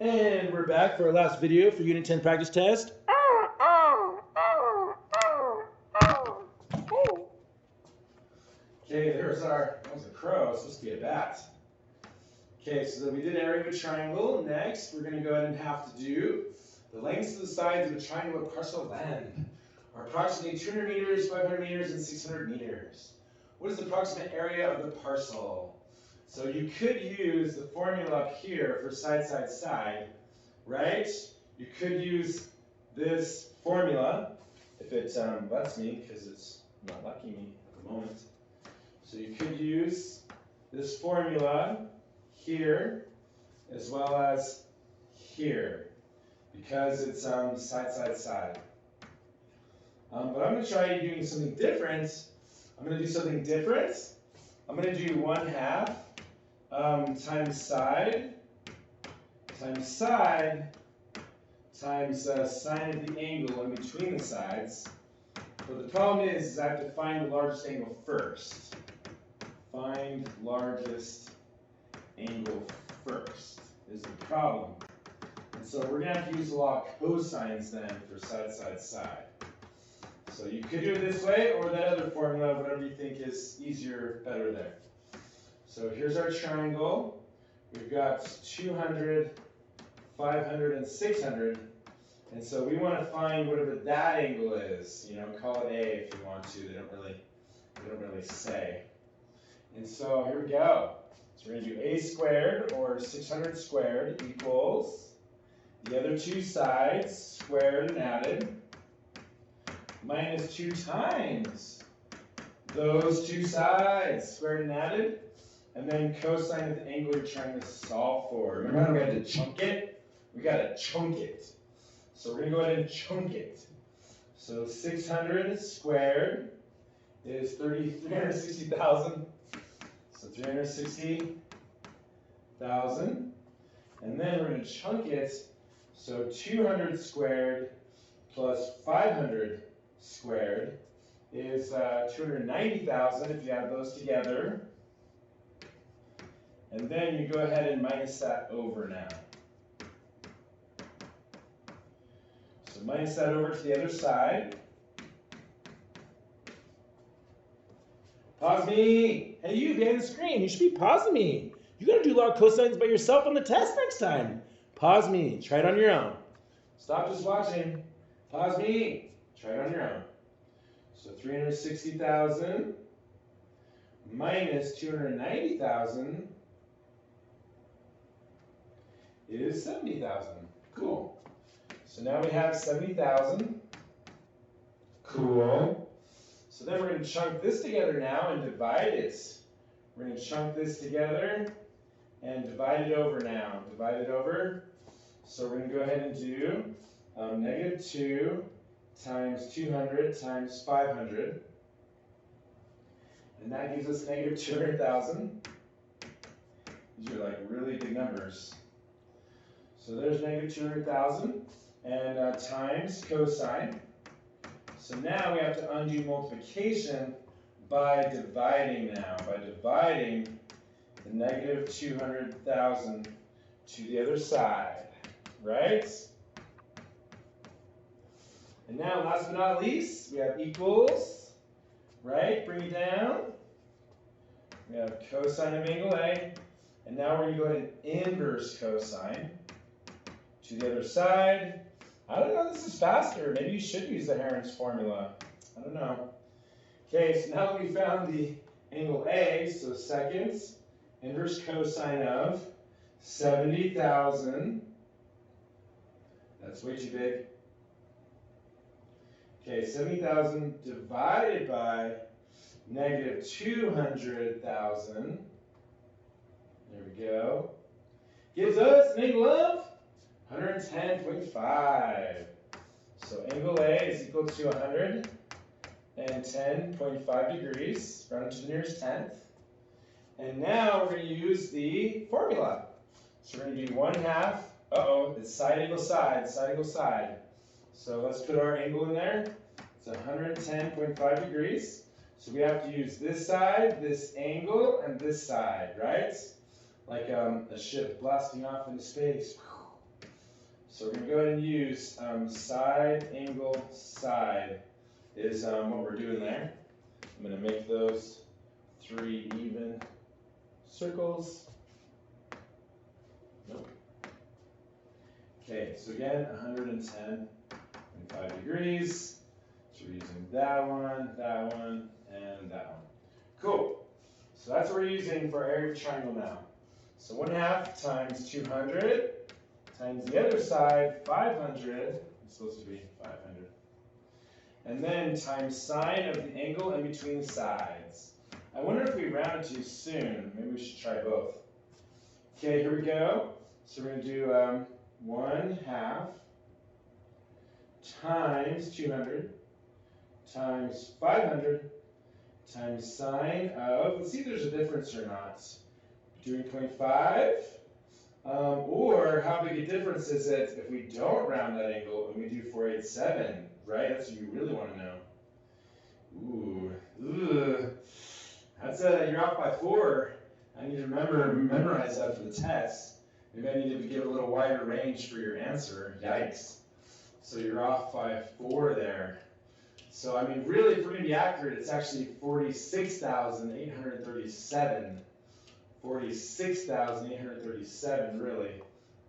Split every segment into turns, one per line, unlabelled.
And we're back for our last video for Unit 10 practice test. Okay, there's our, that was a crow, it's supposed to be a bat. Okay, so we did an area of a triangle. Next, we're going to go ahead and have to do the lengths of the sides of a triangular parcel of land are approximately 200 meters, 500 meters, and 600 meters. What is the approximate area of the parcel? So you could use the formula up here for side, side, side, right? You could use this formula if it lets me, because it's not letting me at the moment. So you could use this formula here as well as here because it's side, side, side. But I'm going to try doing something different. I'm going to do something different. I'm going to do 1/2 times side times side times sine of the angle in between the sides. But the problem is I have to find the largest angle first. Find largest angle first is the problem. And so we're going to have to use the law of cosines then for side, side, side. So you could do it this way or that other formula, whatever you think is easier, better there. So here's our triangle. We've got 200, 500, and 600. And so we want to find whatever that angle is. You know, call it A if you want to. They don't really say. And so here we go. So we're going to do A squared, or 600 squared, equals the other two sides squared and added, minus 2 times those two sides squared and added, and then cosine of the angle you're trying to solve for. Remember how we had to chunk it? We got to chunk it. So we're going to go ahead and chunk it. So 600 squared is 360,000. So 360,000. And then we're going to chunk it. So 200 squared plus 500 squared is 290,000 if you add those together. And then you go ahead and minus that over now. So minus that over to the other side. Pause me. Hey, you behind the screen, you should be pausing me. You got to do log cosines by yourself on the test next time. Pause me. Try it on your own. Stop just watching. Pause me. Try it on your own. So 360,000 minus 290,000 is 70,000. Cool. So now we have 70,000. Cool. So then we're going to chunk this together now and divide it. We're going to chunk this together and divide it over now. Divide it over. So we're going to go ahead and do -2 times 200 times 500. And that gives us -200,000. These are like really big numbers. So there's -200,000 and times cosine. So now we have to undo multiplication by dividing now. By dividing the -200,000 to the other side, right? And now, last but not least, we have equals, right? Bring it down. We have cosine of angle A. And now we're going to go ahead and inverse cosine to the other side. I don't know, this is faster. Maybe you should use the Heron's formula. I don't know. Okay, so now that we found the angle A, so seconds, inverse cosine of 70,000. That's way too big. Okay, 70,000 divided by -200,000. There we go. Gives us an angle of 110.5. So angle A is equal to 110.5 degrees, rounded to the nearest tenth. And now we're going to use the formula. So we're going to do 1/2. It's side equals side, side equals side. So let's put our angle in there. It's 110.5 degrees. So we have to use this side, this angle, and this side, right? Like a ship blasting off into space. So we're going to go ahead and use side, angle, side is what we're doing there. I'm going to make those 3 even circles. Nope. Okay, so again, 110.5 degrees. So we're using that one, and that one. Cool. So that's what we're using for our area of a triangle now. So 1/2 times 200 times the other side, 500. It's supposed to be 500. And then times sine of the angle in between the sides. I wonder if we round too soon. Maybe we should try both. Okay, here we go. So we're going to do 1/2 times 200 times 500 times sine of, let's see if there's a difference or not, doing 0.5. Or how big a difference is it if we don't round that angle and we do 487, right? That's what you really want to know. Ooh, that's you're off by 4. I need to memorize that for the test. Maybe I need to give a little wider range for your answer. Yikes. So you're off by 4 there. So I mean, really, if we're going to be accurate, it's actually 46,837. 46,837, really.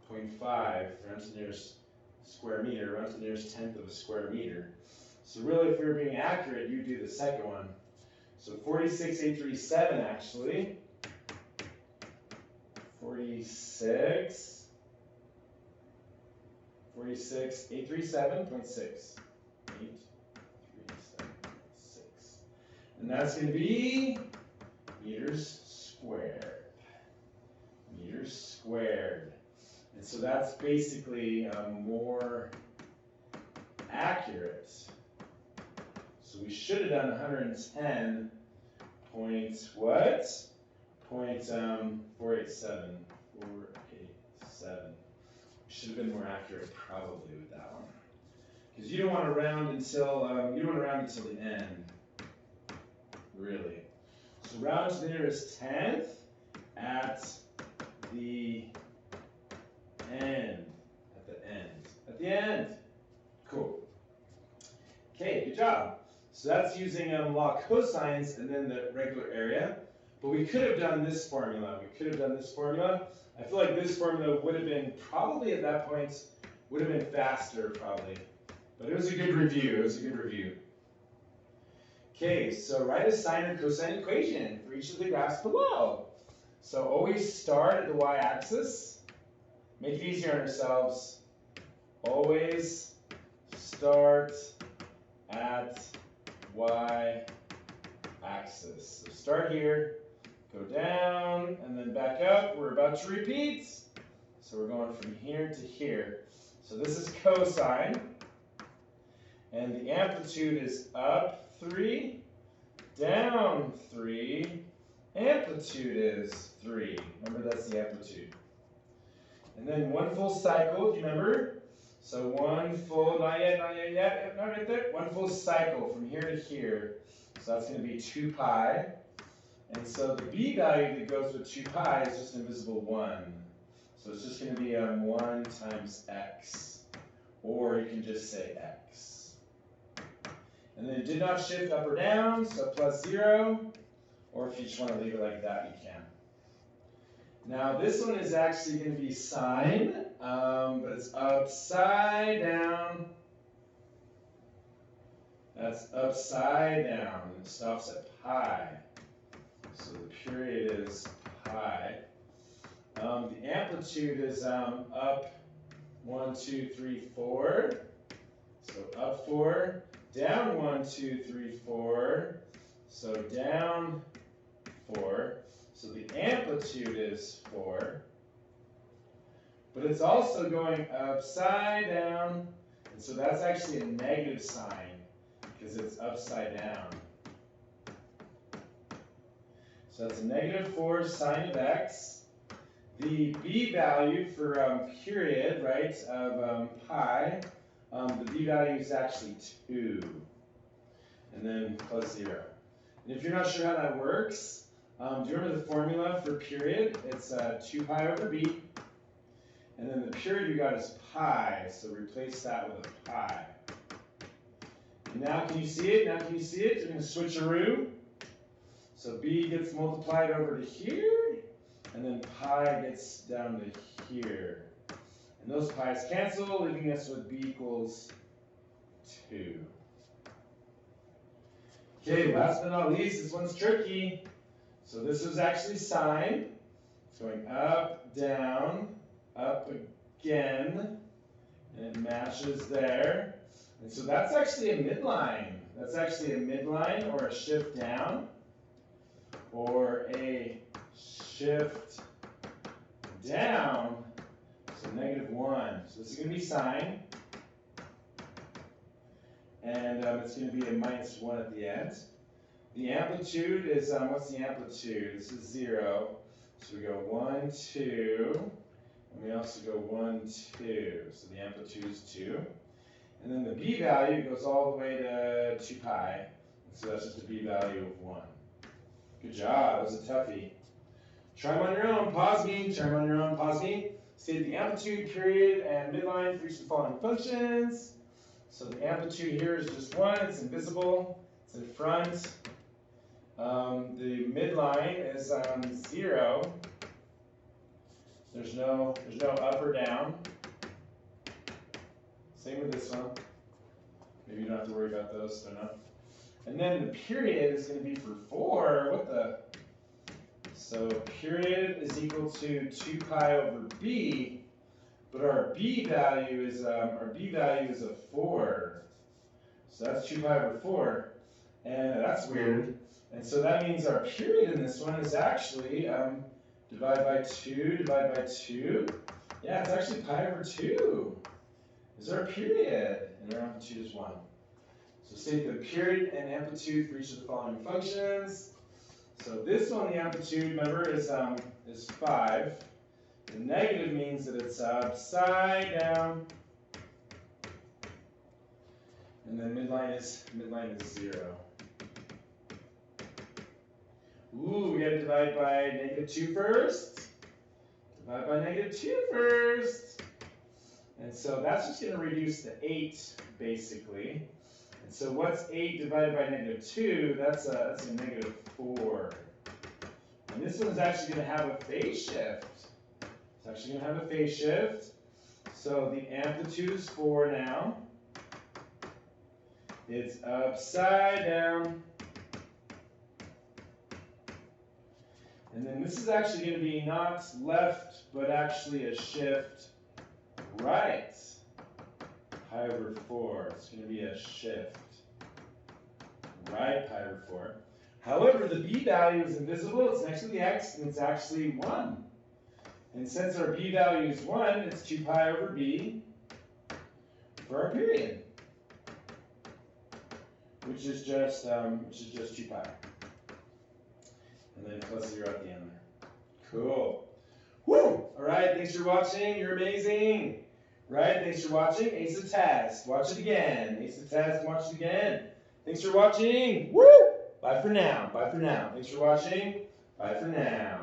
0.5, round to the nearest square meter, round to the nearest tenth of a square meter. So really, if we were being accurate, you'd do the second one. So 46,837, actually. 46,837.6. 837.6. And that's going to be meters squared. Meters squared. And so that's basically more accurate. So we should have done 110 point what? 487. 487. We should have been more accurate probably with that one. Because you don't want to round until the end. Really. So round to the nearest tenth at the end. At the end. Cool. Okay, good job. So that's using law of cosines and then the regular area. But we could have done this formula. I feel like this formula would have been probably at that point, would have been faster probably. But it was a good review. Okay, so write a sine or cosine equation for each of the graphs below. So always start at the y-axis. Make it easier on yourselves. Always start at y-axis. So start here, go down, and then back up. We're about to repeat. So we're going from here to here. So this is cosine. And the amplitude is up 3, down 3, amplitude is 3. Remember, that's the amplitude. And then one full cycle, do you remember? So one full, not yet, not right there. One full cycle from here to here. So that's going to be 2 pi. And so the b value that goes with 2 pi is just invisible 1. So it's just going to be 1 times x. Or you can just say x. And then it did not shift up or down, so plus 0. Or if you just want to leave it like that, you can. Now this one is actually going to be sine, but it's upside down. That's upside down. It stops at pi. So the period is pi. The amplitude is up 1, 2, 3, 4. So up 4. Down 1, 2, 3, 4. So down 4. So the amplitude is 4. But it's also going upside down. And so that's actually a negative sign because it's upside down. So that's a -4 sine of x. The b value for period, right, of pi, the b value is actually 2. And then plus 0. And if you're not sure how that works, do you remember the formula for period? It's 2 pi over b. And then the period we got is pi, so replace that with a pi. And now can you see it? Now can you see it? We're going to switcheroo. So b gets multiplied over to here, and then pi gets down to here. And those pi's cancel, leaving us with b equals 2. Okay, last but not least, this one's tricky. So this is actually sine. It's going up, down, up again, and it matches there. And so that's actually a midline. That's actually a midline or a shift down or a shift down. So -1. So this is going to be sine. And it's going to be a -1 at the end. The amplitude is, what's the amplitude? This is 0. So we go 1, 2, and we also go 1, 2. So the amplitude is 2. And then the b value goes all the way to 2 pi. And so that's just a b value of 1. Good job. That was a toughie. Try them on your own. Pause me. Try them on your own. Pause me. State the amplitude, period, and midline for each of the following functions. So the amplitude here is just 1. It's invisible. It's in front. The midline is 0. There's no up or down. Same with this one. Maybe you don't have to worry about those. They're not. And then the period is going to be for 4. What the? So period is equal to 2 pi over b, but our b value is a 4. So that's 2 pi over 4, and that's weird. And so that means our period in this one is actually divide by 2, divide by 2. Yeah, it's actually pi over 2. Is our period, and our amplitude is 1. So state the period and amplitude for each of the following functions. So this one, the amplitude, remember, is 5. The negative means that it's upside down. And then midline is 0. Ooh, we got to divide by -2 first. Divide by -2 first. And so that's just going to reduce to 8, basically. And so what's 8 divided by -2? That's a -4. And this one's actually going to have a phase shift. It's actually going to have a phase shift. So the amplitude is 4 now. It's upside down. And then this is actually going to be not left, but actually a shift right. Pi over 4. It's going to be a shift right pi over 4. However, the b value is invisible. It's next to the x, and it's actually 1. And since our b value is 1, it's 2 pi over b for our period, which is just 2 pi. And then plus 0 at the end there. Cool. Woo! All right, thanks for watching. You're amazing. Right, thanks for watching. Ace the test. Watch it again. Ace the test and watch it again. Thanks for watching. Woo! Bye for now. Bye for now. Thanks for watching. Bye for now.